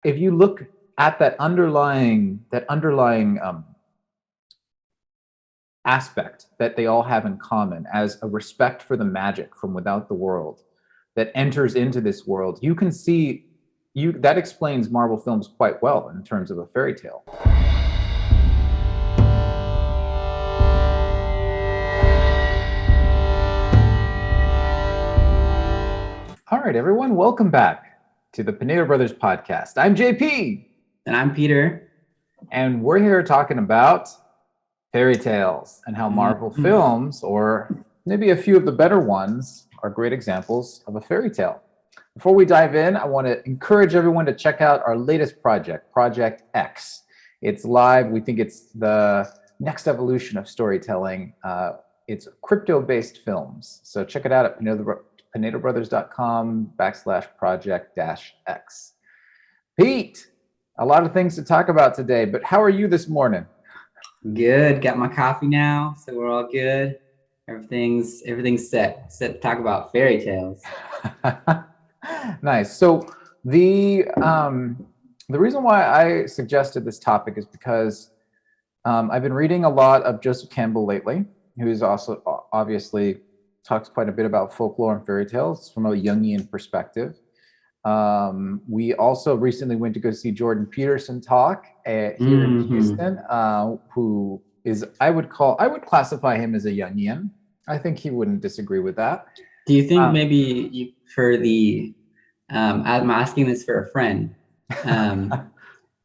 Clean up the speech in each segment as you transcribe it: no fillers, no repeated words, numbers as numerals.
if you look at that underlying aspect that they all have in common as a respect for the magic from without the world that enters into this world, you can see that explains Marvel films quite well in terms of a fairy tale. All right, everyone, welcome back to the Pinedo Brothers Podcast. I'm JP. And I'm Peter. And we're here talking about fairy tales and how Marvel films, or maybe a few of the better ones, are great examples of a fairy tale. Before we dive in, I want to encourage everyone to check out our latest project, Project X. It's live. We think it's the next evolution of storytelling. It's crypto-based films. So check it out at pinedobrothers.com/project-X. Pete, a lot of things to talk about today, but how are you this morning? Good. Got my coffee now, so we're all good. Everything's set to talk about fairy tales. Nice. So the reason why I suggested this topic is because I've been reading a lot of Joseph Campbell lately, who's also obviously talks quite a bit about folklore and fairy tales from a Jungian perspective. We also recently went to go see Jordan Peterson talk here in Houston, who is, I would classify him as a Jungian. I think he wouldn't disagree with that. Do you think maybe I'm asking this for a friend,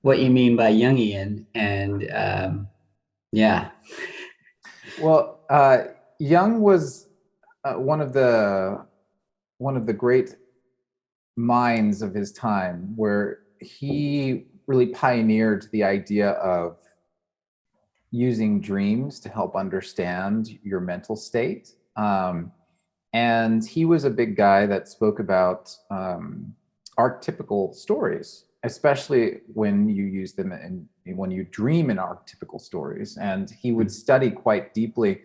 what you mean by Jungian? And yeah. Well, Jung was one of the great minds of his time, where he really pioneered the idea of using dreams to help understand your mental state. And he was a big guy that spoke about archetypical stories, especially when you use them and when you dream in archetypical stories. And he would study quite deeply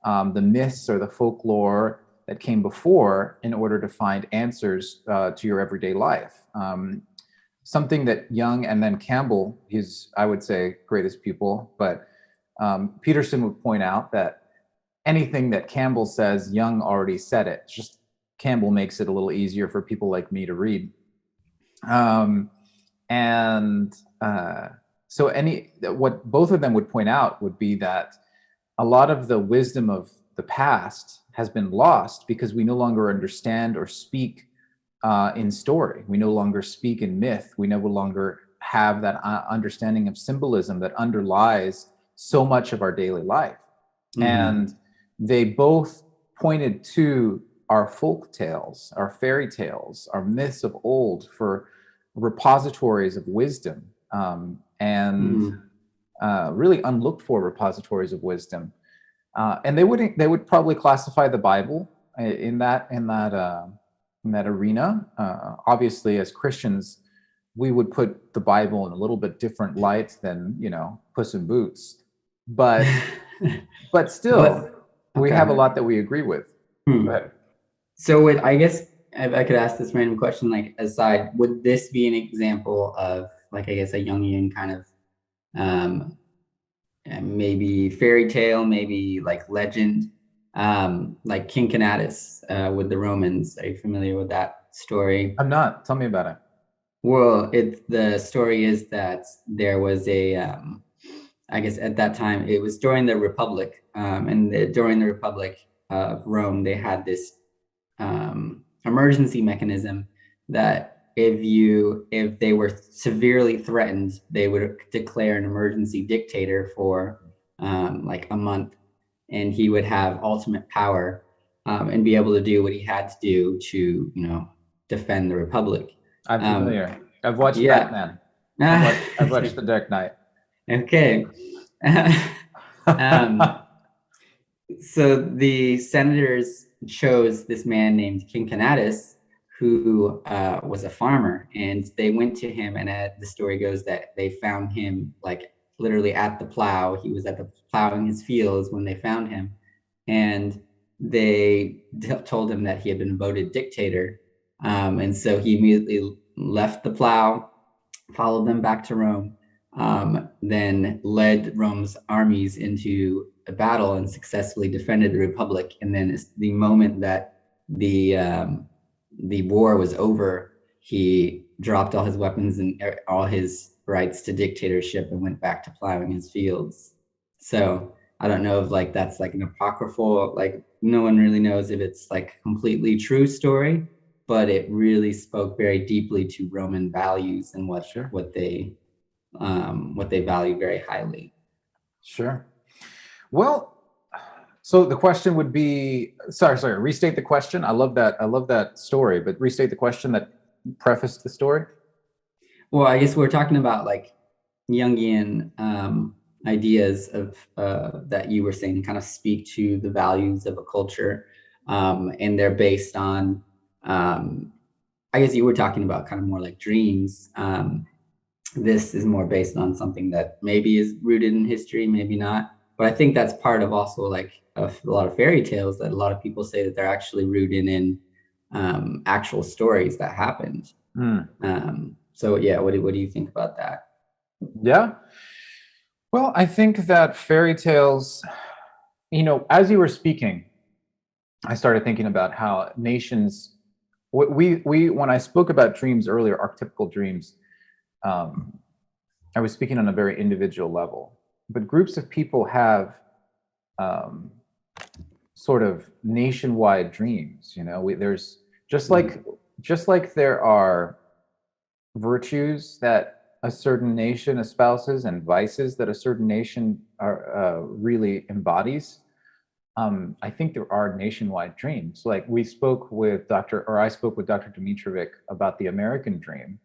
the myths or the folklore that came before in order to find answers to your everyday life. Something that Jung and then Campbell, he's, I would say, greatest people, but Peterson would point out that anything that Campbell says, Jung already said it. It's just Campbell makes it a little easier for people like me to read. So what both of them would point out would be that a lot of the wisdom of the past has been lost because we no longer understand or speak in story. We no longer speak in myth. We no longer have that understanding of symbolism that underlies so much of our daily life. And they both pointed to our folk tales, our fairy tales, our myths of old for repositories of wisdom, really unlooked for repositories of wisdom. And they would probably classify the Bible in that arena. Obviously, as Christians, we would put the Bible in a little bit different light than, Puss in Boots, but still, we have a lot that we agree with. So I guess I could ask this random question, like, aside, would this be an example of, like, I guess a Jungian kind of maybe fairy tale, maybe like legend, like Cincinnatus with the Romans? Are you familiar with that story? I'm not. Tell me about it. Well, the story is that there was I guess at that time it was during the Republic, during the Republic of Rome, they had this emergency mechanism that if they were severely threatened, they would declare an emergency dictator for like a month, and he would have ultimate power and be able to do what he had to do to defend the Republic. I'm familiar. I've watched Batman. I've watched The Dark Knight. Okay. So the senators chose this man named Cincinnatus, who was a farmer, and they went to him, and the story goes that they found him like literally at the plow. He was at the plowing his fields when they found him, and they told him that he had been voted dictator. And so he immediately left the plow, followed them back to Rome, then led Rome's armies into a battle and successfully defended the Republic. And then the moment that the war was over, he dropped all his weapons and all his rights to dictatorship and went back to plowing his fields. So I don't know if like that's like an apocryphal, like no one really knows if it's like a completely true story, but it really spoke very deeply to Roman values and Sure. what they value very highly. Sure. Well, so the question would be, sorry, restate the question. I love that story, but restate the question that prefaced the story. Well, I guess we're talking about like Jungian ideas of that you were saying kind of speak to the values of a culture, and they're based on. I guess you were talking about kind of more like dreams. This is more based on something that maybe is rooted in history, maybe not. But I think that's part of also like a lot of fairy tales that a lot of people say that they're actually rooted in actual stories that happened. So yeah, what do you think about that? Yeah. Well, I think that fairy tales, as you were speaking, I started thinking about how nations, we when I spoke about dreams earlier, archetypical dreams, I was speaking on a very individual level, but groups of people have sort of nationwide dreams. There's just like there are virtues that a certain nation espouses and vices that a certain nation really embodies. I think there are nationwide dreams. Like I spoke with Dr. Dimitrovic about the American dream.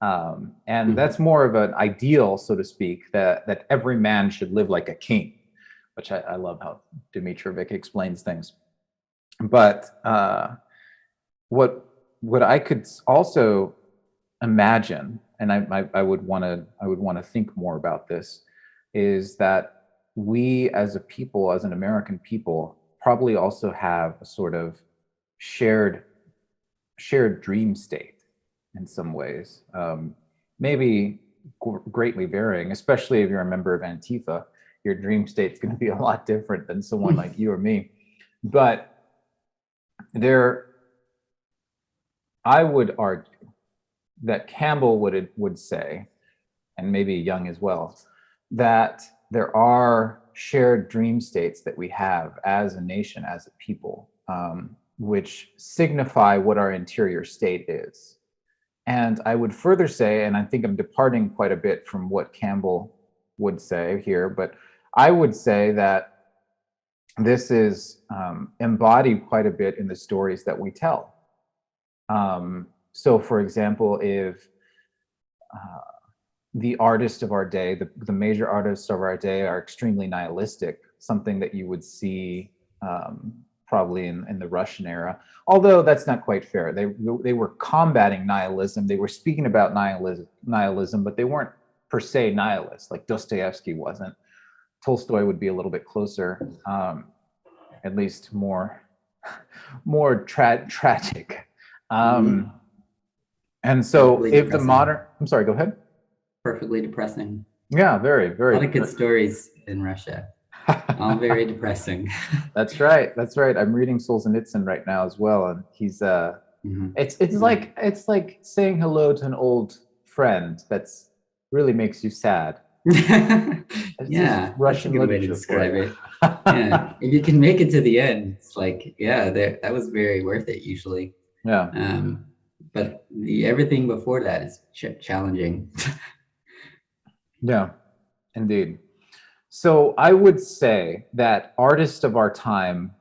And that's more of an ideal, so to speak, that every man should live like a king, which I love how Dimitrovic explains things. But what I could also imagine, and I would want to think more about this, is that we as a people, as an American people, probably also have a sort of shared dream state in some ways, maybe greatly varying, especially if you're a member of Antifa. Your dream state's going to be a lot different than someone like you or me. But I would argue that Campbell would say, and maybe Young as well, that there are shared dream states that we have as a nation, as a people, which signify what our interior state is. And I would further say, and I think I'm departing quite a bit from what Campbell would say here, but I would say that this is embodied quite a bit in the stories that we tell. So, for example, if the artists of our day, the major artists of our day are extremely nihilistic, something that you would see probably in the Russian era, although that's not quite fair. They were combating nihilism. They were speaking about nihilism, but they weren't per se nihilists, like Dostoevsky wasn't. Tolstoy would be a little bit closer, at least more tragic. And so Perfectly if depressing. I'm sorry, go ahead. Perfectly depressing. Yeah, very, very. A lot of good stories in Russia. All very depressing. That's right. I'm reading Solzhenitsyn right now as well, and he's it's like saying hello to an old friend. That's really makes you sad. It's Yeah, that's a Russian good way to literature for describe you. it. Yeah, if you can make it to the end, it's like, yeah, that was very worth it usually. Yeah. But everything before that is challenging. Yeah, indeed. So I would say that artists of our time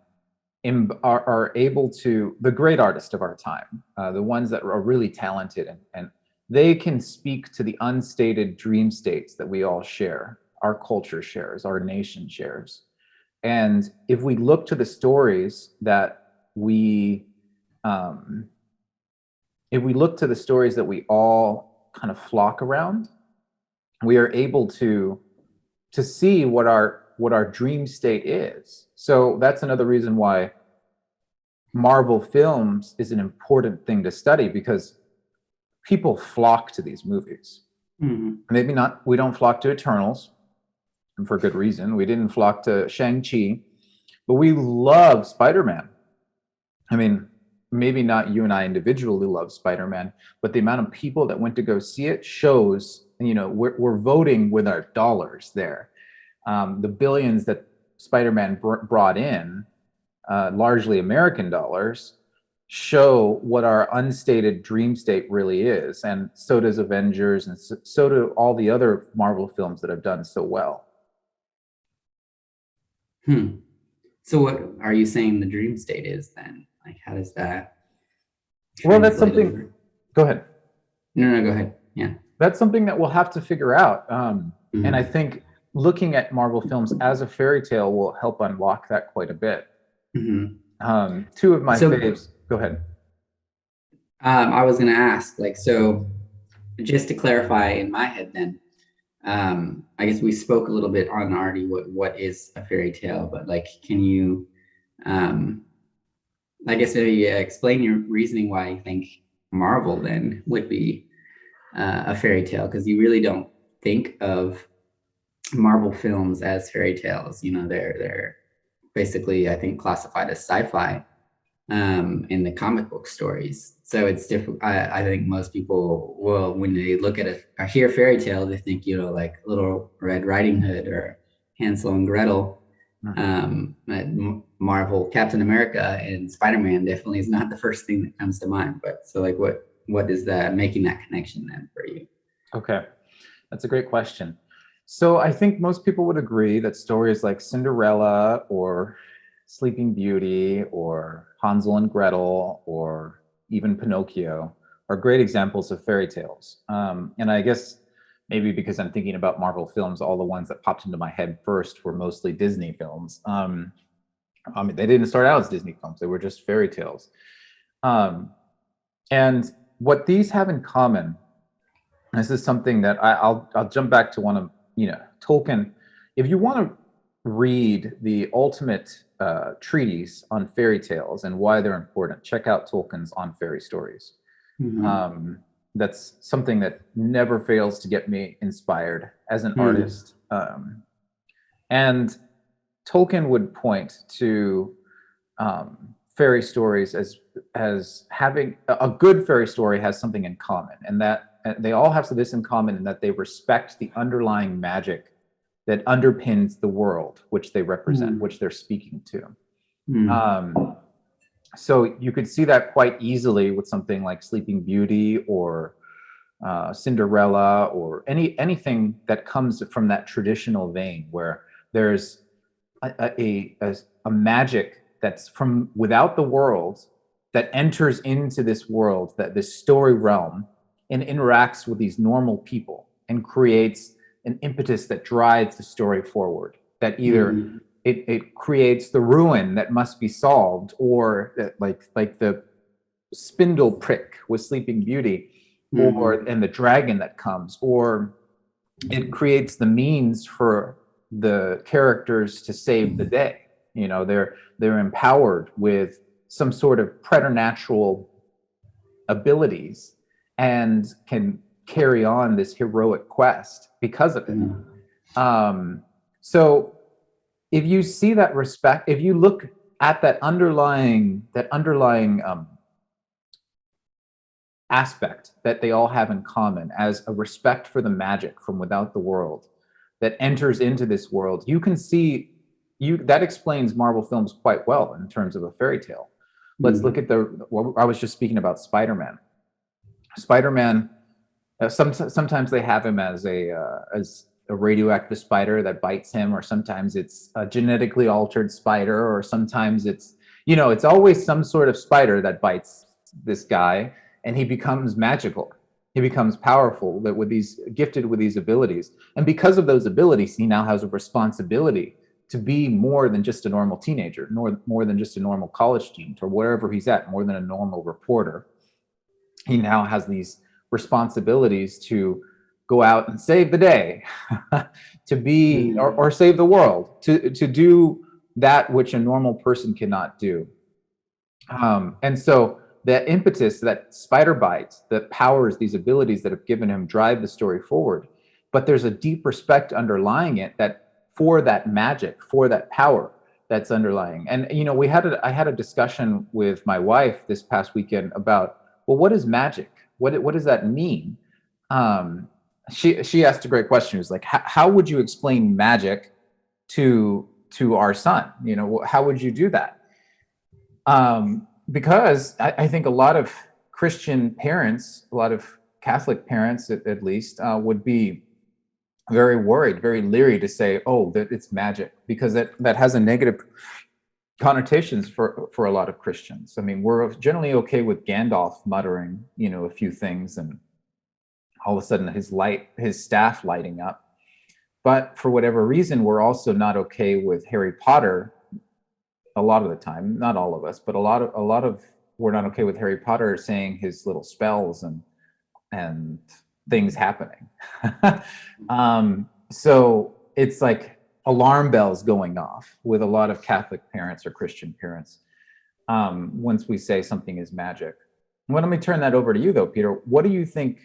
are able to, the great artists of our time, the ones that are really talented, and they can speak to the unstated dream states that we all share, our culture shares, our nation shares. And if we look to the stories that we all kind of flock around, we are able to see what our dream state is. So that's another reason why Marvel films is an important thing to study, because people flock to these movies. Mhm. Maybe not, we don't flock to Eternals, and for good reason. We didn't flock to Shang-Chi, but we love Spider-Man. I mean, maybe not you and I individually love Spider-Man, but the amount of people that went to go see it shows, we're voting with our dollars there. The billions that Spider-Man brought in, largely American dollars, show what our unstated dream state really is. And so does Avengers, and so do all the other Marvel films that have done so well. So what are you saying the dream state is then? Like, how does that Well, that's translate something. over? Go ahead. No, go ahead. Yeah. That's something that we'll have to figure out. And I think looking at Marvel films as a fairy tale will help unlock that quite a bit. Two of my faves. Go ahead. I was going to ask, like, so just to clarify in my head then, I guess we spoke a little bit on already what is a fairy tale, but like, can you, I guess maybe explain your reasoning why you think Marvel then would be a fairy tale? Because you really don't think of Marvel films as fairy tales. They're basically, I think, classified as sci-fi in the comic book stories. So it's different. I think most people will, when they look at or hear fairy tale, they think, like Little Red Riding Hood or Hansel and Gretel. Marvel, Captain America, and Spider-Man definitely is not the first thing that comes to mind. But so, like, what is that making that connection then for you? Okay, that's a great question. So I think most people would agree that stories like Cinderella or Sleeping Beauty or Hansel and Gretel or even Pinocchio are great examples of fairy tales. And I guess maybe because I'm thinking about Marvel films, all the ones that popped into my head first were mostly Disney films. They didn't start out as Disney films; they were just fairy tales. And what these have in common, this is something that I'll jump back to one of Tolkien. If you want to read the ultimate treatise on fairy tales and why they're important, check out Tolkien's On Fairy Stories. That's something that never fails to get me inspired as an artist. And Tolkien would point to fairy stories as having a good fairy story has something in common, and that they all have this in common, in that they respect the underlying magic that underpins the world which they represent, which they're speaking to. So you could see that quite easily with something like Sleeping Beauty or Cinderella, or anything that comes from that traditional vein, where there's a magic that's from without the world that enters into this world, that this story realm, and interacts with these normal people and creates an impetus that drives the story forward, that either it creates the ruin that must be solved, or that, like the spindle prick with Sleeping Beauty, and the dragon that comes, or it creates the means for the characters to save the day. They're empowered with some sort of preternatural abilities and can carry on this heroic quest because of it. So if you see that respect, if you look at that underlying aspect that they all have in common as a respect for the magic from without the world that enters into this world, you can see that explains Marvel films quite well in terms of a fairy tale. Let's look at I was just speaking about Spider-Man. Sometimes they have him as a radioactive spider that bites him, or sometimes it's a genetically altered spider, or sometimes it's always some sort of spider that bites this guy, and he becomes magical. He becomes powerful, gifted with these abilities, and because of those abilities, he now has a responsibility to be more than just a normal teenager, more than just a normal college student, or wherever he's at, more than a normal reporter. He now has these responsibilities to go out and save the day, to be or save the world, to do that which a normal person cannot do. And so that impetus, that spider bite, that powers, these abilities that have given him drive the story forward. But there's a deep respect underlying it, that for that magic, for that power that's underlying. And I had a discussion with my wife this past weekend about, well, what is magic? What does that mean? She asked a great question. It was like, how would you explain magic to our son? How would you do that? Because I think a lot of Christian parents, a lot of Catholic parents at least, would be very worried, very leery to say, oh, that it's magic, because that has a negative connotations for a lot of Christians. I mean, we're generally okay with Gandalf muttering, a few things, and all of a sudden his staff lighting up. But for whatever reason, we're also not okay with Harry Potter a lot of the time. Not all of us, but a lot of we're not okay with Harry Potter saying his little spells and things happening. So it's like alarm bells going off with a lot of Catholic parents or Christian parents once we say something is magic. Well, let me turn that over to you, though, Peter. What do you think?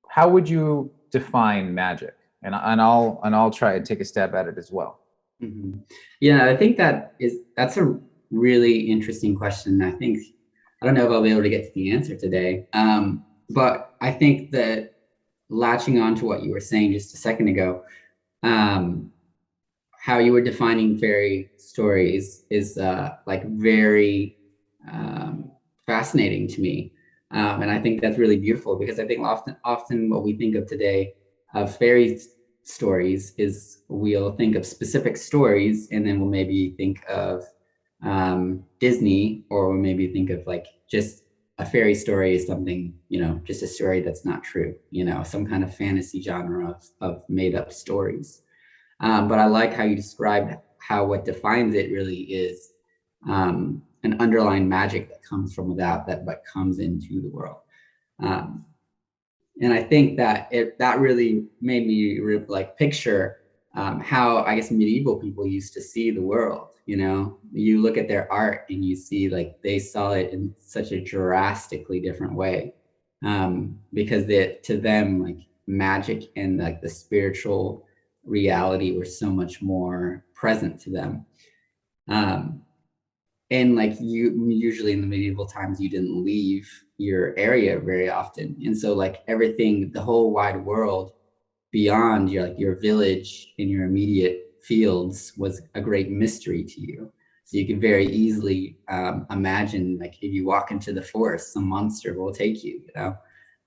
How would you define magic? And I'll try and take a stab at it as well. Mm-hmm. Yeah, I think that's a really interesting question. I don't know if I'll be able to get to the answer today. But I think that latching on to what you were saying just a second ago, how you were defining fairy stories is like very fascinating to me. And I think that's really beautiful, because I think often what we think of today of fairy stories is we'll think of specific stories, and then we'll maybe think of Disney, or we'll maybe think of like just a fairy story is something, just a story that's not true, some kind of fantasy genre of made up stories. But I like how you described how what defines it really is an underlying magic that comes from without, but comes into the world. And I think that that really made me picture how, I guess, medieval people used to see the world. You look at their art and you see like they saw it in such a drastically different way, because to them, like, magic and like the spiritual reality were so much more present to them. And like you usually in the medieval times, you didn't leave your area very often, and so like everything, the whole wide world beyond your village and your immediate fields was a great mystery to you. So you could very easily imagine, like, if you walk into the forest, some monster will take you,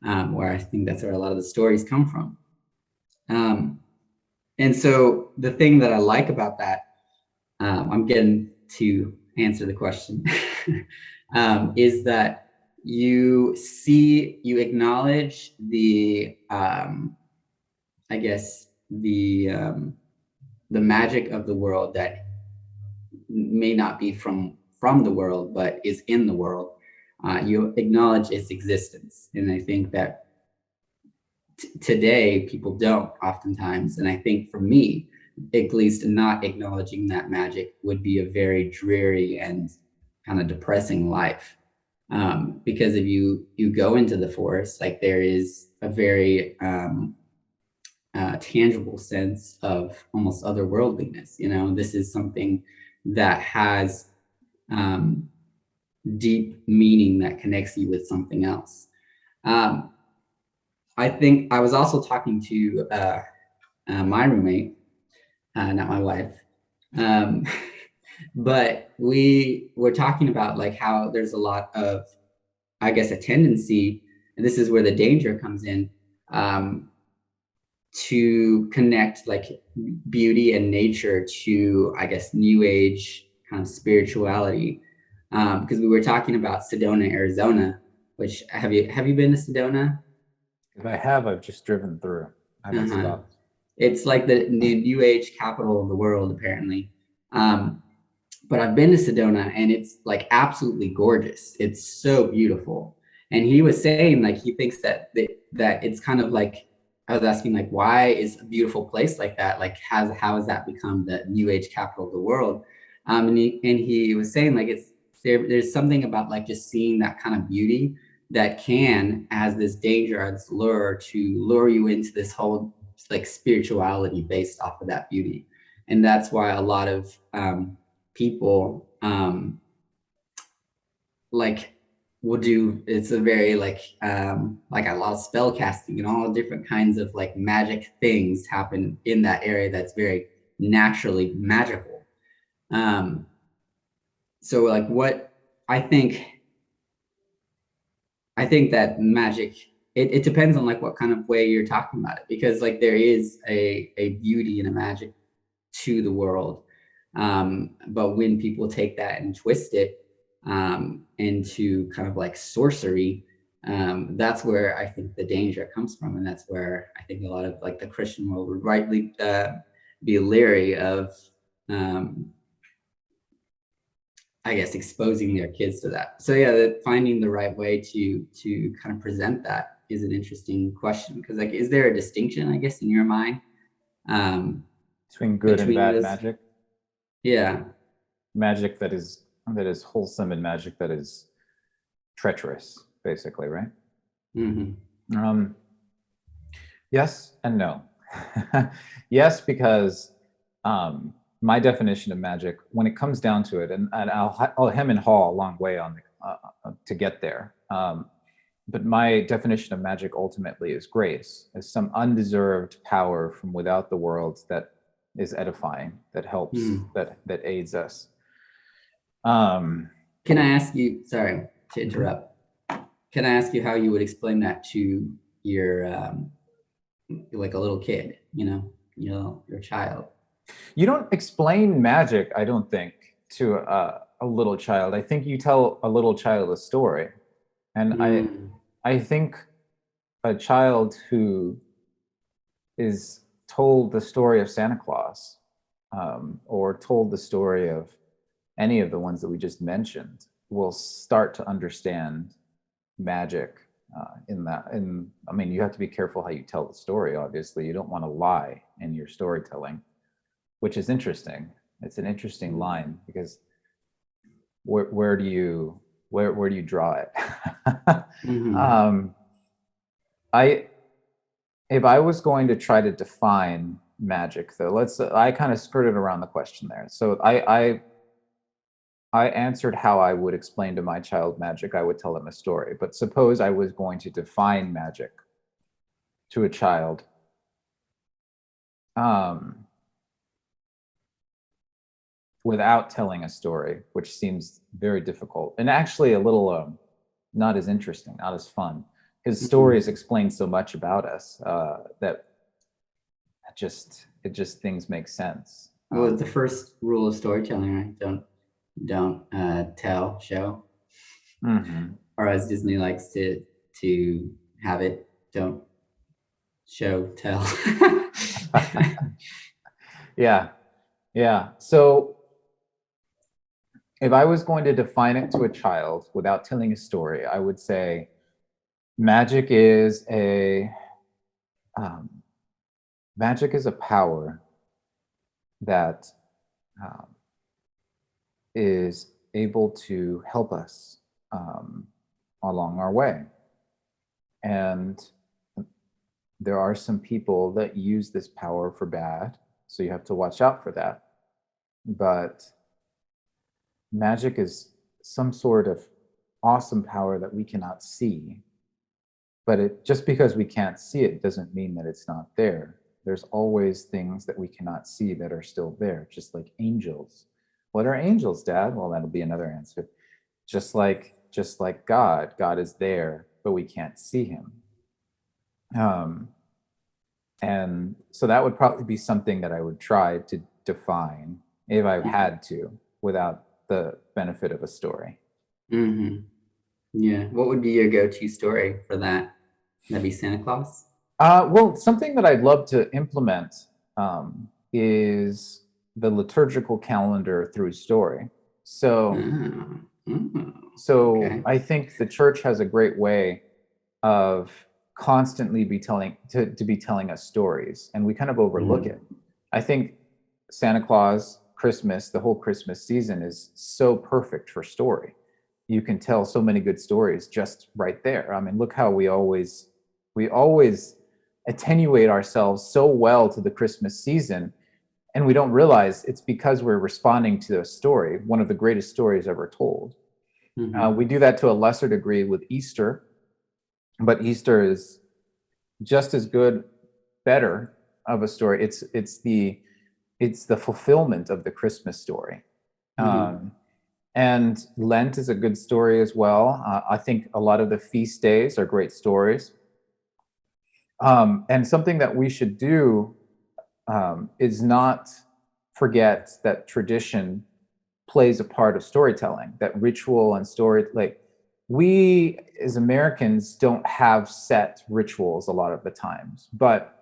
where I think that's where a lot of the stories come from. And so the thing that I like about that, I'm getting to answer the question, is that you acknowledge the, I guess, the magic of the world that may not be from the world, but is in the world. You acknowledge its existence. And I think that today people don't oftentimes. And I think for me, at least, not acknowledging that magic would be a very dreary and kind of depressing life. Because if you go into the forest, like, there is a very tangible sense of almost otherworldliness. This is something that has deep meaning that connects you with something else. I think I was also talking to my roommate, not my wife, but we were talking about like how there's a lot of, I guess, a tendency, and this is where the danger comes in, to connect like beauty and nature to, I guess, new age kind of spirituality. Because we were talking about Sedona, Arizona, which have you been to Sedona? If I have, I've just driven through. I haven't stopped. It's like the new age capital of the world, apparently. But I've been to Sedona, and it's like absolutely gorgeous. It's so beautiful. And he was saying, like, he thinks that it's kind of like, I was asking, like, why is a beautiful place like that, like, how has that become the new age capital of the world? And he was saying, like, there's something about like just seeing that kind of beauty that can, as this danger, as this lure, to lure you into this whole like spirituality based off of that beauty. And that's why a lot of people like will do, it's a very like a lot of spell casting and all different kinds of like magic things happen in that area that's very naturally magical. So like what I think that magic, it depends on like what kind of way you're talking about it, because like there is a beauty and a magic to the world. But when people take that and twist it into kind of like sorcery, that's where I think the danger comes from. And that's where I think a lot of like the Christian world would rightly be leery of, I guess, exposing their kids to that. So yeah, finding the right way to kind of present that is an interesting question, because like, is there a distinction, I guess, in your mind between good and bad those, magic? Yeah, magic that is wholesome and magic that is treacherous, basically, right? Mm-hmm. Yes and no. Yes, because my definition of magic, when it comes down to it, and I'll hem and haw a long way on to get there. But my definition of magic ultimately is grace, as some undeserved power from without the world that is edifying, that helps, that aids us. Can I ask you? Sorry to interrupt. Can I ask you how you would explain that to your like a little kid? Your child. You don't explain magic, I don't think, to a little child. I think you tell a little child a story. And I think a child who is told the story of Santa Claus, or told the story of any of the ones that we just mentioned, will start to understand magic I mean, you have to be careful how you tell the story, obviously. You don't want to lie in your storytelling, which is interesting. It's an interesting line, because where do you draw it? If I was going to try to define magic, though, I kind of skirted around the question there. So I answered how I would explain to my child magic. I would tell them a story. But suppose I was going to define magic to a child, without telling a story, which seems very difficult and actually a little not as interesting, not as fun, because stories explain so much about us that things make sense. Well, it's the first rule of storytelling, right? Don't tell, show. Or as Disney likes to have it, don't show, tell. Yeah. So if I was going to define it to a child without telling a story, I would say magic is a power that is able to help us along our way. And there are some people that use this power for bad, so you have to watch out for that. But magic is some sort of awesome power that we cannot see. But just because we can't see it doesn't mean that it's not there. There's always things that we cannot see that are still there, just like angels. What are angels, Dad? Well, that'll be another answer. Just like God is there, but we can't see him. And so that would probably be something that I would try to define if I had to, without the benefit of a story. Yeah. What would be your go-to story for that? That'd be Santa Claus? Well, something that I'd love to implement is the liturgical calendar through story. So okay. I think the church has a great way of constantly be telling us stories, and we kind of overlook it. I think Santa Claus Christmas, the whole Christmas season is so perfect for story. You can tell so many good stories just right there. I mean, look how we always attenuate ourselves so well to the Christmas season, and we don't realize it's because we're responding to a story, one of the greatest stories ever told. Mm-hmm. We do that to a lesser degree with Easter, but Easter is just as good, better of a story. It's the fulfillment of the Christmas story. Mm-hmm. And Lent is a good story as well. I think a lot of the feast days are great stories. And something that we should do is not forget that tradition plays a part of storytelling, that ritual and story. Like, we as Americans don't have set rituals a lot of the times, but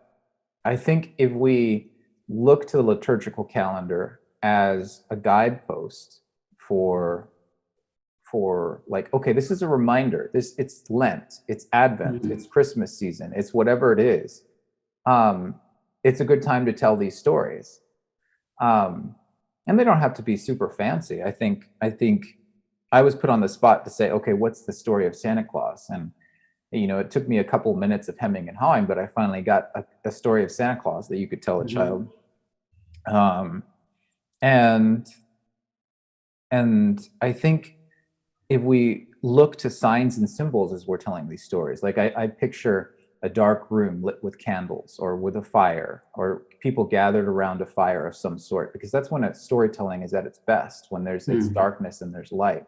I think if we look to the liturgical calendar as a guidepost for like, okay, this is a reminder, it's Lent, it's Advent, Mm-hmm. it's Christmas season, it's whatever it is, it's a good time to tell these stories. And they don't have to be super fancy. I think I was put on the spot to say, okay, what's the story of Santa Claus? And it took me a couple of minutes of hemming and hawing, but I finally got a story of Santa Claus that you could tell a Mm-hmm. child. And I think if we look to signs and symbols as we're telling these stories, like I picture a dark room lit with candles or with a fire, or people gathered around a fire of some sort, because that's when storytelling is at its best, when it's darkness and there's light.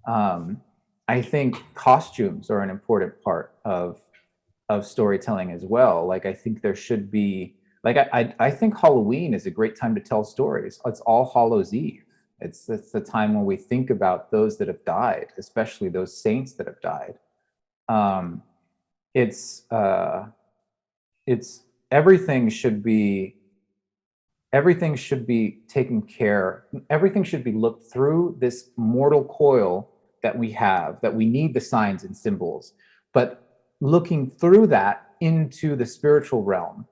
I think costumes are an important part of storytelling as well. Like, I think there should be, like, I think Halloween is a great time to tell stories. It's All Hallows Eve. It's the time when we think about those that have died, especially those saints that have died. It's everything should be taken care. Everything should be looked through this mortal coil that we have, that we need the signs and symbols, but looking through that into the spiritual realm,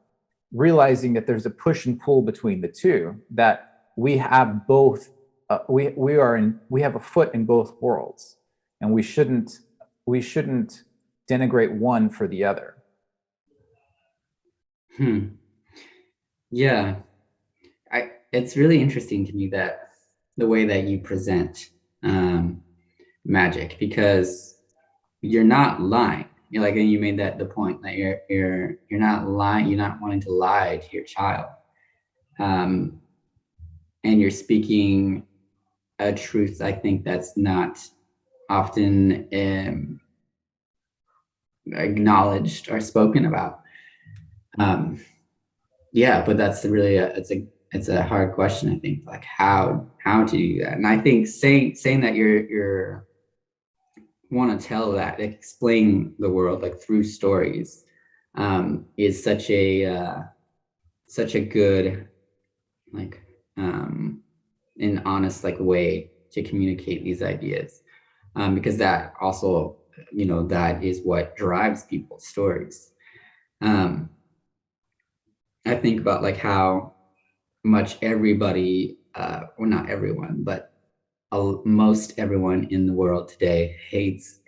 realizing that there's a push and pull between the two, that we have both. We have a foot in both worlds, and we shouldn't denigrate one for the other. Yeah, it's really interesting to me that the way that you present magic, because you're not lying. You're like, and you made the point that you're not lying. You're not wanting to lie to your child, and you're speaking a truth, I think, that's not often acknowledged or spoken about. Yeah, but that's really it's a hard question, I think, like how to do that. And I think saying that you're want to tell that, explain the world like through stories, is such a good, like, an honest like way to communicate these ideas, because that also, that is what drives people's stories. I think about like how much everybody, well, not everyone, but most everyone in the world today hates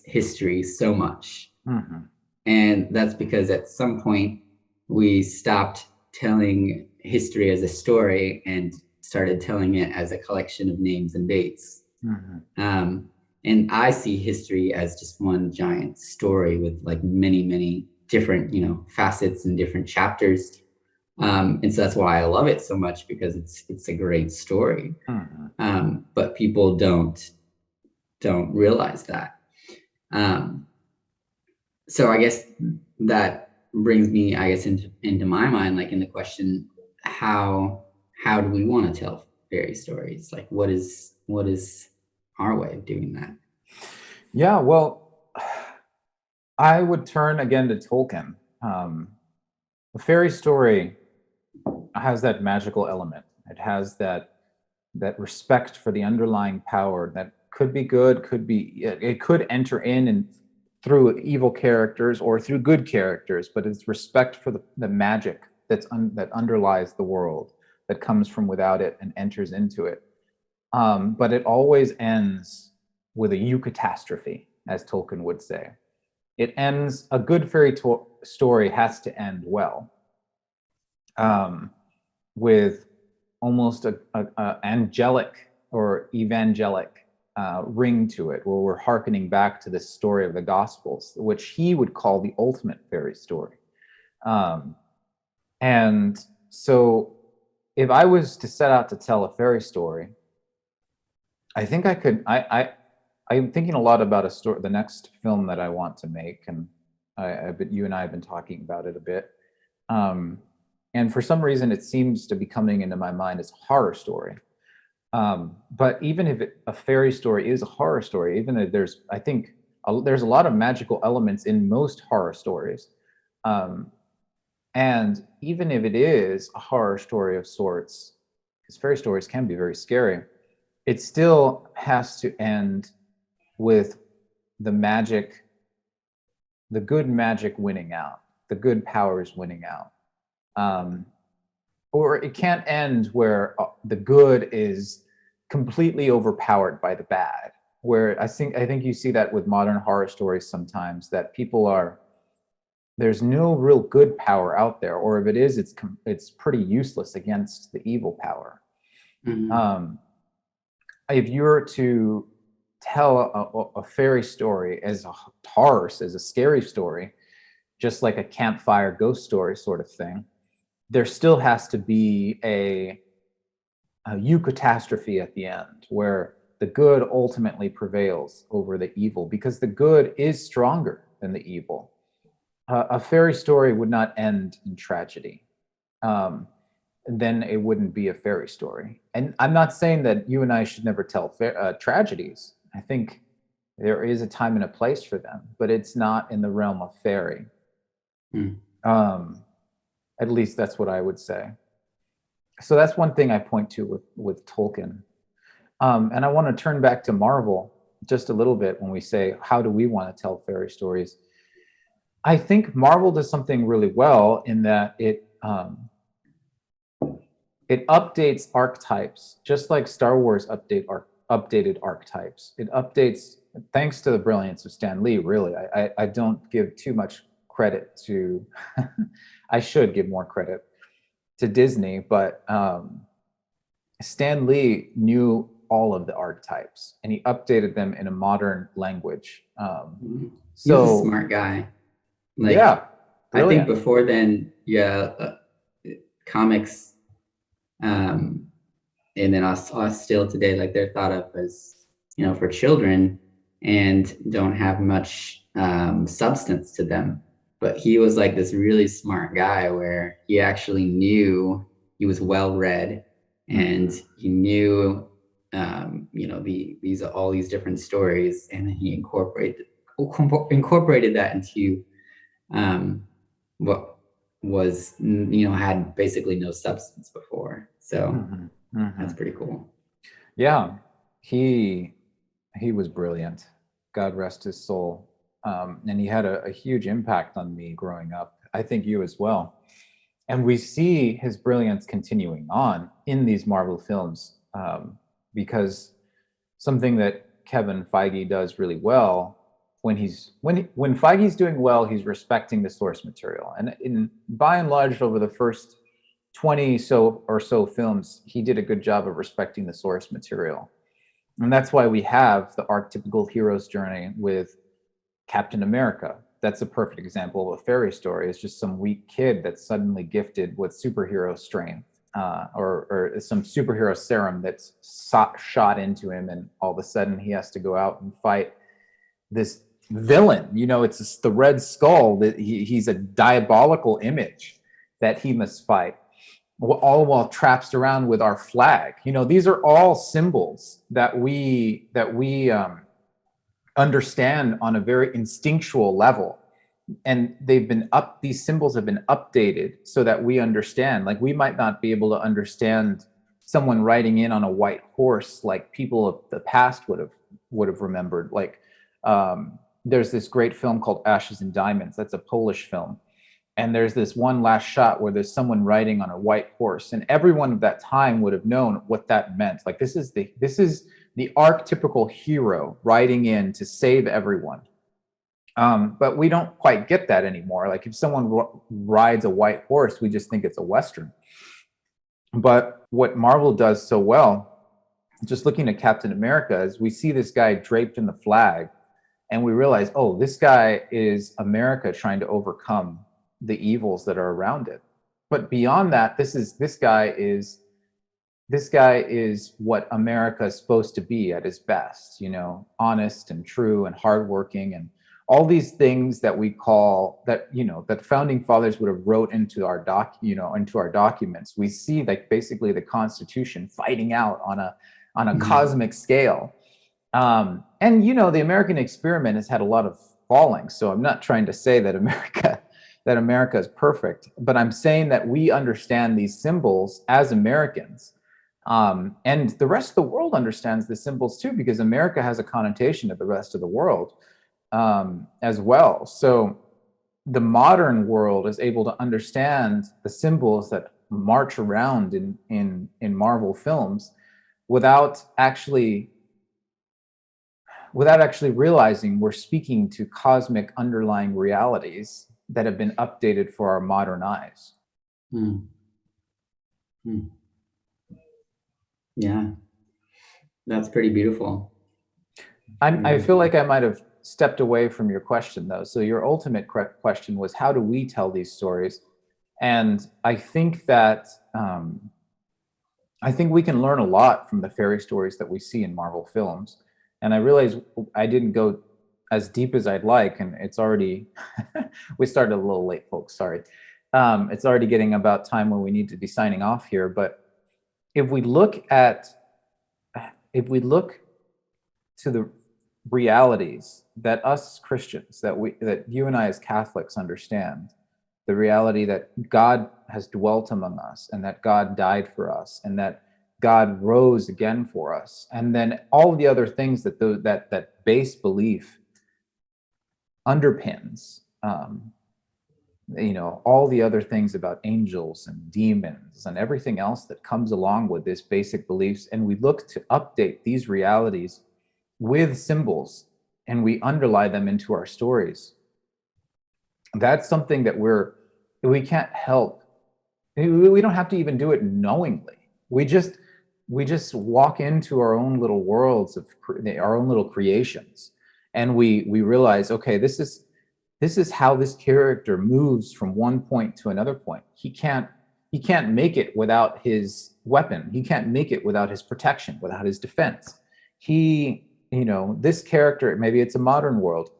history so much. Mm-hmm. And that's because at some point we stopped telling history as a story and started telling it as a collection of names and dates. Mm-hmm. And I see history as just one giant story with like many different, facets and different chapters. And so that's why I love it so much, because it's a great story. Mm-hmm. But people don't realize that. So I guess that brings me, I guess, into my mind, like in the question, how do we want to tell fairy stories? Like, what is our way of doing that? Yeah, well, I would turn again to Tolkien. The fairy story has that magical element. It has that respect for the underlying power that could be good, it could enter in and through evil characters or through good characters, but it's respect for the magic that underlies the world, that comes from without it and enters into it. But it always ends with a eucatastrophe, as Tolkien would say. It ends, a good fairy story has to end well, with almost a angelic or evangelic ring to it, where we're hearkening back to the story of the Gospels, which he would call the ultimate fairy story. And so if I was to set out to tell a fairy story, I think I could, I'm thinking a lot about a story, the next film that I want to make, and you and I have been talking about it a bit. And for some reason, it seems to be coming into my mind as a horror story. But even if a fairy story is a horror story, even if there's, I think there's a lot of magical elements in most horror stories. And even if it is a horror story of sorts, because fairy stories can be very scary, it still has to end with the magic, the good magic winning out, the good powers winning out. Or it can't end where the good is completely overpowered by the bad, where I think you see that with modern horror stories sometimes, that there's no real good power out there, or if it is, it's pretty useless against the evil power. Mm-hmm. If you were to tell a fairy story as a horror, as a scary story, just like a campfire ghost story sort of thing, there still has to be a eucatastrophe at the end, where the good ultimately prevails over the evil, because the good is stronger than the evil. A fairy story would not end in tragedy. Then it wouldn't be a fairy story. And I'm not saying that you and I should never tell tragedies. I think there is a time and a place for them, but it's not in the realm of fairy. At least that's what I would say. So that's one thing I point to with Tolkien. And I want to turn back to Marvel just a little bit when we say, how do we want to tell fairy stories? I think Marvel does something really well in that it updates archetypes, just like Star Wars updated archetypes. It updates, thanks to the brilliance of Stan Lee, really. I don't give too much credit to, I should give more credit to Disney, but Stan Lee knew all of the archetypes, and he updated them in a modern language. He's a smart guy. Like, yeah, brilliant. I think before then, comics, and then us still today, like they're thought of as, for children and don't have much substance to them. But he was like this really smart guy where he actually knew, he was well read, and he knew, these are all these different stories, and he incorporated that into what was, had basically no substance before. So that's pretty cool. Yeah, he was brilliant. God rest his soul. And he had a huge impact on me growing up. I think you as well. And we see his brilliance continuing on in these Marvel films, because something that Kevin Feige does really well, when Feige's doing well, he's respecting the source material. And by and large, over the first 20 or so films, he did a good job of respecting the source material. And that's why we have the archetypical hero's journey with Captain America. That's a perfect example of a fairy story. It's just some weak kid that's suddenly gifted with superhero strength, or some superhero serum that's shot into him, and all of a sudden he has to go out and fight this villain. It's the Red Skull, that he's a diabolical image that he must fight, all while trapped around with our flag. These are all symbols that we understand on a very instinctual level, and these symbols have been updated so that we understand. Like, we might not be able to understand someone riding in on a white horse like people of the past would have remembered. Like, there's this great film called Ashes and Diamonds. That's a Polish film, And there's this one last shot where there's someone riding on a white horse, and everyone of that time would have known what that meant. Like, this is the archetypical hero riding in to save everyone. But we don't quite get that anymore. Like, if someone rides a white horse, we just think it's a Western. But what Marvel does so well, just looking at Captain America, is we see this guy draped in the flag, and we realize, oh, this guy is America trying to overcome the evils that are around it. But beyond that, this guy is what America is supposed to be at its best, you know, honest and true and hardworking, and all these things that we call that, you know, that founding fathers would have wrote into our into our documents. We see, like, basically the Constitution fighting out on a cosmic scale. And, you know, the American experiment has had a lot of falling. So I'm not trying to say that America is perfect, but I'm saying that we understand these symbols as Americans. And the rest of the world understands the symbols too, because America has a connotation to the rest of the world as well. So the modern world is able to understand the symbols that march around in Marvel films without actually realizing we're speaking to cosmic underlying realities that have been updated for our modern eyes. Yeah, that's pretty beautiful. I feel like I might have stepped away from your question, though. So your ultimate question was, how do we tell these stories? And I think that we can learn a lot from the fairy stories that we see in Marvel films. And I realize I didn't go as deep as I'd like, and it's already we started a little late, folks. Sorry. It's already getting about time when we need to be signing off here. But if we look to the realities that us Christians, that you and I as Catholics understand, the reality that God has dwelt among us, and that God died for us, and that God rose again for us, and then all the other things that base belief underpins, you know, all the other things about angels and demons and everything else that comes along with this basic beliefs, and we look to update these realities with symbols, and we underlie them into our stories. That's something that we can't help. We don't have to even do it knowingly. We just walk into our own little worlds of our own little creations, and we realize, okay, this is how this character moves from one point to another point. He can't make it without his weapon. He can't make it without his protection, without his defense. You know, this character, maybe it's a modern world,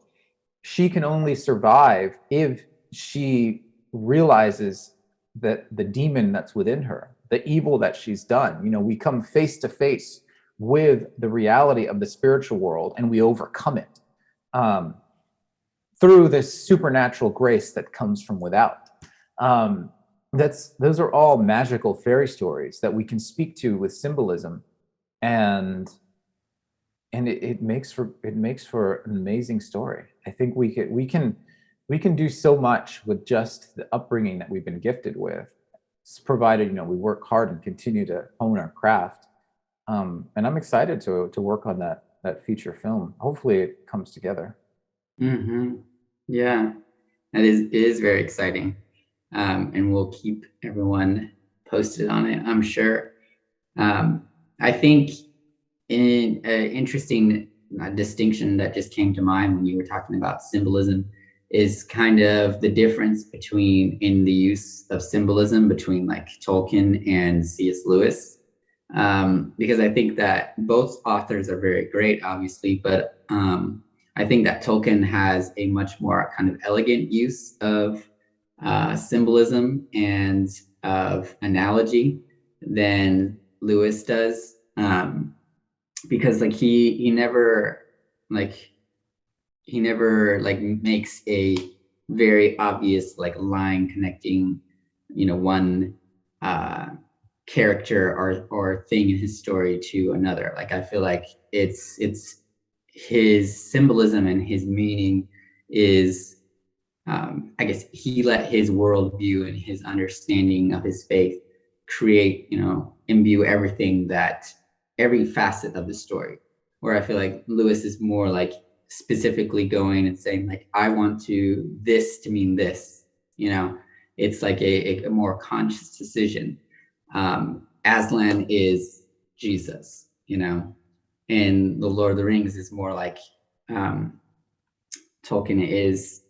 she can only survive if she realizes that the demon that's within her, the evil that she's done, you know, we come face to face with the reality of the spiritual world, and we overcome it through this supernatural grace that comes from without. Those are all magical fairy stories that we can speak to with symbolism, and it makes for an amazing story. I think we can do so much with just the upbringing that we've been gifted with, provided, you know, we work hard and continue to hone our craft. And I'm excited to work on that feature film. Hopefully it comes together. Yeah, it is very exciting, and we'll keep everyone posted on it, I'm sure. I think an interesting distinction that just came to mind when you were talking about symbolism is kind of the difference in the use of symbolism between, like, Tolkien and C.S. Lewis. Because I think that both authors are very great, obviously, but I think that Tolkien has a much more kind of elegant use of symbolism and of analogy than Lewis does. Because, like, he never makes a very obvious, like, line connecting, you know, one character or thing in his story to another. Like, I feel like it's his symbolism and his meaning is I guess he let his worldview and his understanding of his faith create, imbue every facet of the story. Where I feel like Lewis is more like specifically going and saying like, I want this to mean this, it's like a more conscious decision. Aslan is Jesus, and the Lord of the Rings is more like Tolkien is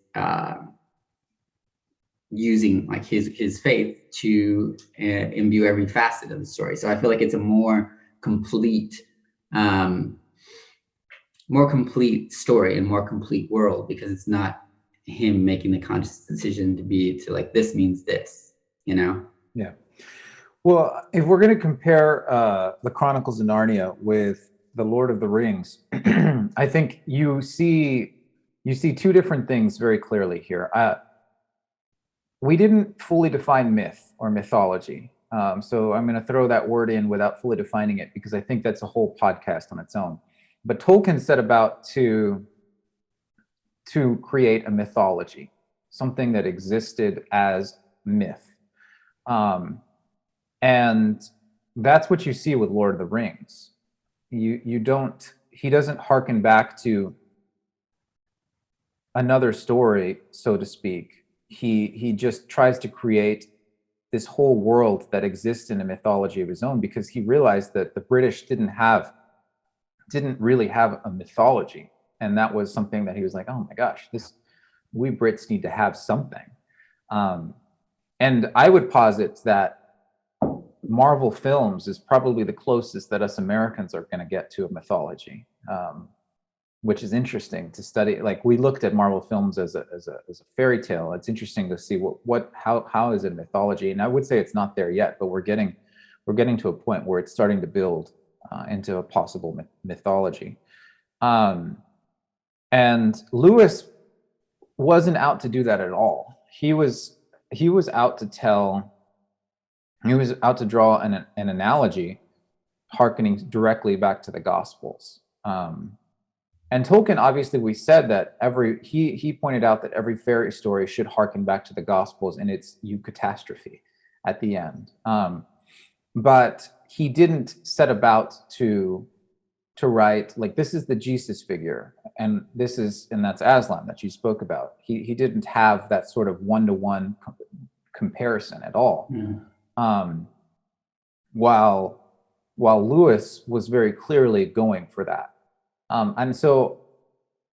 using like his faith to imbue every facet of the story. So I feel like it's a more complete story and more complete world, because it's not him making the conscious decision to like, this means this, Yeah. Well, if we're going to compare the Chronicles of Narnia with the Lord of the Rings, I think you see two different things very clearly here. We didn't fully define myth or mythology. So I'm going to throw that word in without fully defining it, because I think that's a whole podcast on its own. But Tolkien set about to create a mythology, something that existed as myth. And that's what you see with Lord of the Rings. He doesn't hearken back to another story, so to speak. He just tries to create this whole world that exists in a mythology of his own, because he realized that the British didn't really have a mythology. And that was something that he was like, oh my gosh, we Brits need to have something. And I would posit that Marvel films is probably the closest that us Americans are going to get to a mythology, which is interesting to study. Like, we looked at Marvel films as a fairy tale. It's interesting to see how is it mythology, and I would say it's not there yet, but we're getting to a point where it's starting to build into a possible mythology. And Lewis wasn't out to do that at all. He was out to draw an analogy, hearkening directly back to the Gospels. And Tolkien, obviously, we said that he pointed out that every fairy story should hearken back to the Gospels and its eucatastrophe at the end. But he didn't set about to write like, this is the Jesus figure, and that's Aslan that you spoke about. He didn't have that sort of one-to-one comparison at all. Mm. While Lewis was very clearly going for that. And so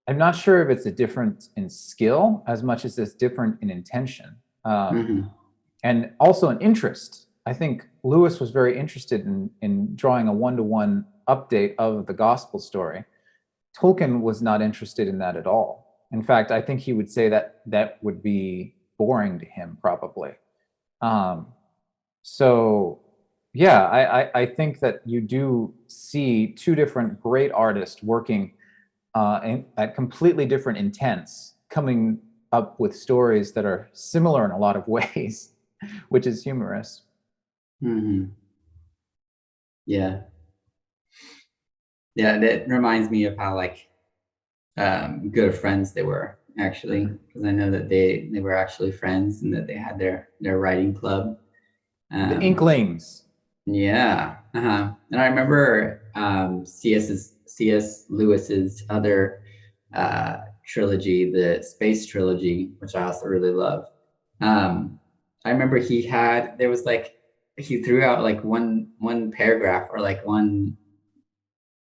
I'm not sure if it's a difference in skill as much as it's different in intention. And also an interest. I think Lewis was very interested in drawing a one-to-one update of the gospel story. Tolkien was not interested in that at all. In fact, I think he would say that would be boring to him, probably. So yeah, I think that you do see two different great artists working at completely different intents, coming up with stories that are similar in a lot of ways, which is humorous. Mm-hmm. Yeah. Yeah, that reminds me of how like good friends they were, actually, because I know that they were actually friends and that they had their writing club. The Inklings. Yeah. And I remember C.S. Lewis's other trilogy, the Space Trilogy, which I also really love. I remember he threw out like one paragraph or like one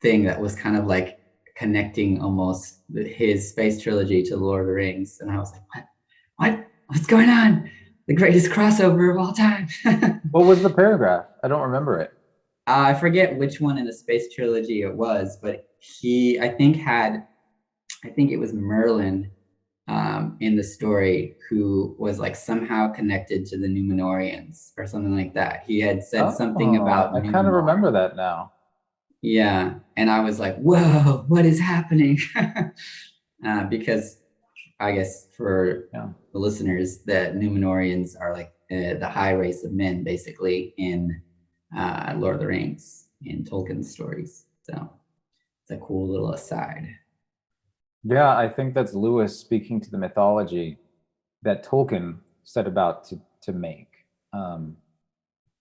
thing that was kind of like connecting almost his Space Trilogy to the Lord of the Rings, and I was like, what's going on? The greatest crossover of all time. What was the paragraph? I don't remember it. I forget which one in the Space Trilogy it was, but I think it was Merlin in the story, who was like somehow connected to the Númenóreans or something like that. He had said something about I kind of remember that now. Yeah, and I was like, whoa, what is happening? Because I guess for the listeners, the Númenóreans are like the high race of men, basically, in Lord of the Rings, in Tolkien's stories. So it's a cool little aside. Yeah, I think that's Lewis speaking to the mythology that Tolkien set about to make.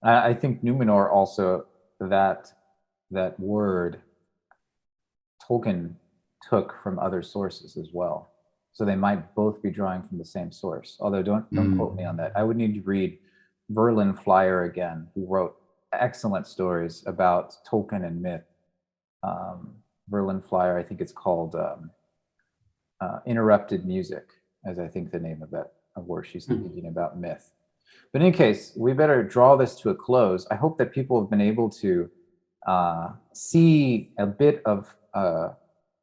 I think Numenor also, that word Tolkien took from other sources as well. So they might both be drawing from the same source. Although don't quote me on that. I would need to read Verlin Flyer again, who wrote excellent stories about Tolkien and myth. Verlin Flyer, I think it's called Interrupted Music, as I think the name of that, of where she's thinking about myth. But in any case, we better draw this to a close. I hope that people have been able to see a bit of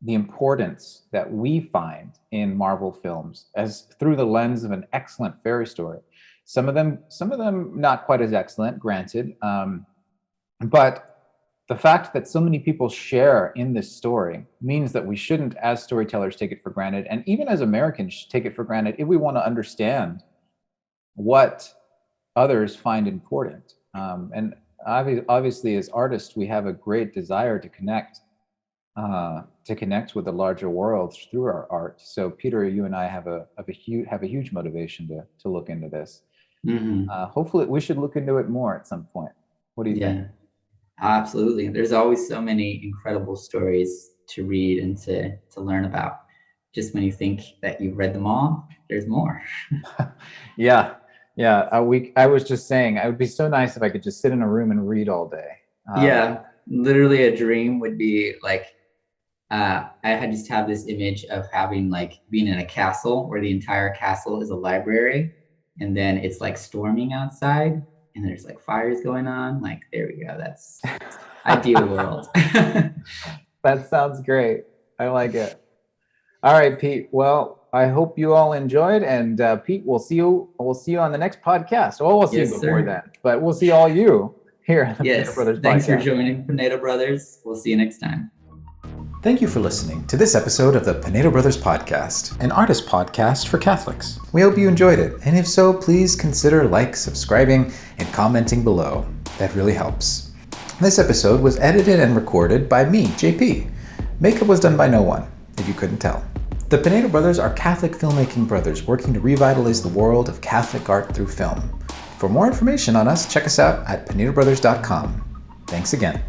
the importance that we find in Marvel films as through the lens of an excellent fairy story. Some of them not quite as excellent, granted, but the fact that so many people share in this story means that we shouldn't, as storytellers, take it for granted, and even as Americans, take it for granted if we want to understand what others find important. And obviously, as artists, we have a great desire to connect with the larger world through our art. So, Peter, you and I have a huge motivation to look into this. Hopefully, we should look into it more at some point. What do you think? Absolutely. There's always so many incredible stories to read and to learn about. Just when you think that you've read them all, there's more. Yeah. I was just saying, it would be so nice if I could just sit in a room and read all day. Literally a dream would be like, I just have this image of having like being in a castle where the entire castle is a library, and then it's like storming outside and there's like fires going on. Like, there we go. That's ideal world. That sounds great. I like it. All right, Pete. Well, I hope you all enjoyed, and Pete, we'll see you on the next podcast. Well, we'll see you before that, but we'll see all you here at the Pinedo Brothers Podcast. Thanks for joining Pinedo Brothers. We'll see you next time. Thank you for listening to this episode of the Pinedo Brothers Podcast, an artist podcast for Catholics. We hope you enjoyed it, and if so, please consider subscribing, and commenting below. That really helps. This episode was edited and recorded by me, JP. Makeup was done by no one, if you couldn't tell. The Pinedo Brothers are Catholic filmmaking brothers working to revitalize the world of Catholic art through film. For more information on us, check us out at pinedobrothers.com. Thanks again.